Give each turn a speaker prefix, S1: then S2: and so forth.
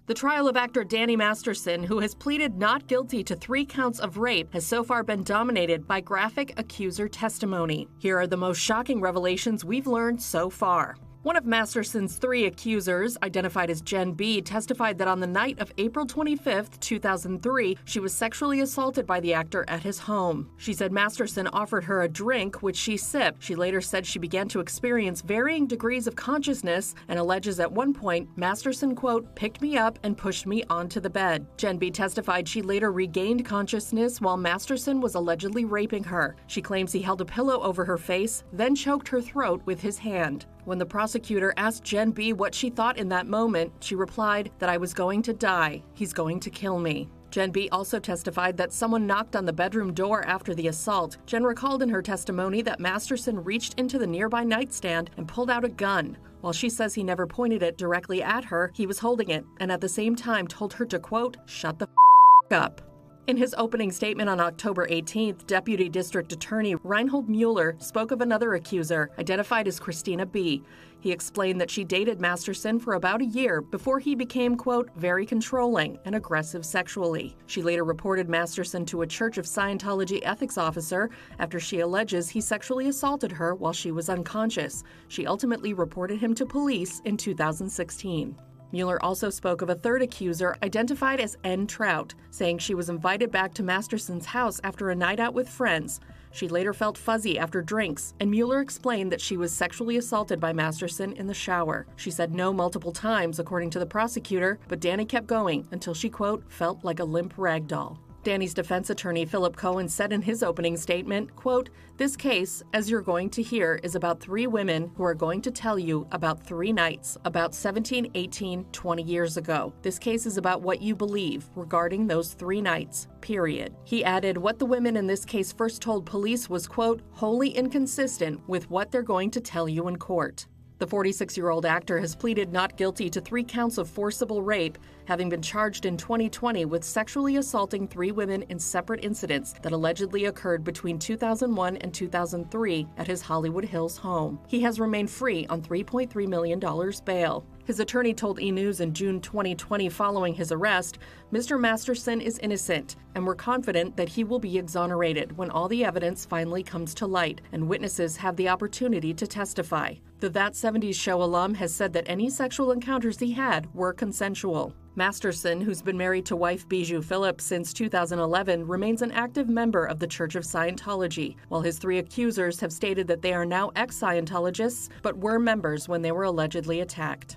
S1: The trial of actor Danny Masterson, who has pleaded not guilty to 3 counts of rape, has so far been dominated by graphic accuser testimony. Here are the most shocking revelations we've learned so far. One of Masterson's 3 accusers, identified as Jen B, testified that on the night of April 25, 2003, she was sexually assaulted by the actor at his home. She said Masterson offered her a drink, which she sipped. She later said she began to experience varying degrees of consciousness and alleges at one point, Masterson, quote, picked me up and pushed me onto the bed. Jen B testified she later regained consciousness while Masterson was allegedly raping her. She claims he held a pillow over her face, then choked her throat with his hand. When the prosecutor asked Jen B what she thought in that moment, she replied that I was going to die. He's going to kill me. Jen B also testified that someone knocked on the bedroom door after the assault. Jen recalled in her testimony that Masterson reached into the nearby nightstand and pulled out a gun. While she says he never pointed it directly at her, he was holding it and at the same time told her to, quote, shut the up. In his opening statement on October 18th, Deputy District Attorney Reinhold Mueller spoke of another accuser, identified as Christina B. He explained that she dated Masterson for about a year before he became, quote, very controlling and aggressive sexually. She later reported Masterson to a Church of Scientology ethics officer after she alleges he sexually assaulted her while she was unconscious. She ultimately reported him to police in 2016. Mueller also spoke of a third accuser, identified as N. Trout, saying she was invited back to Masterson's house after a night out with friends. She later felt fuzzy after drinks, and Mueller explained that she was sexually assaulted by Masterson in the shower. She said no multiple times, according to the prosecutor, but Danny kept going until she, quote, felt like a limp rag doll. Danny's defense attorney, Philip Cohen, said in his opening statement, quote, this case, as you're going to hear, is about 3 women who are going to tell you about 3 nights, about 17, 18, 20 years ago. This case is about what you believe regarding those 3 nights, period. He added what the women in this case first told police was, quote, wholly inconsistent with what they're going to tell you in court. The 46-year-old actor has pleaded not guilty to 3 counts of forcible rape, having been charged in 2020 with sexually assaulting 3 women in separate incidents that allegedly occurred between 2001 and 2003 at his Hollywood Hills home. He has remained free on $3.3 million bail. His attorney told E! News in June 2020 following his arrest, Mr. Masterson is innocent, and we're confident that he will be exonerated when all the evidence finally comes to light and witnesses have the opportunity to testify. The That 70s Show alum has said that any sexual encounters he had were consensual. Masterson, who's been married to wife Bijou Phillips since 2011, remains an active member of the Church of Scientology, while his 3 accusers have stated that they are now ex-Scientologists but were members when they were allegedly attacked.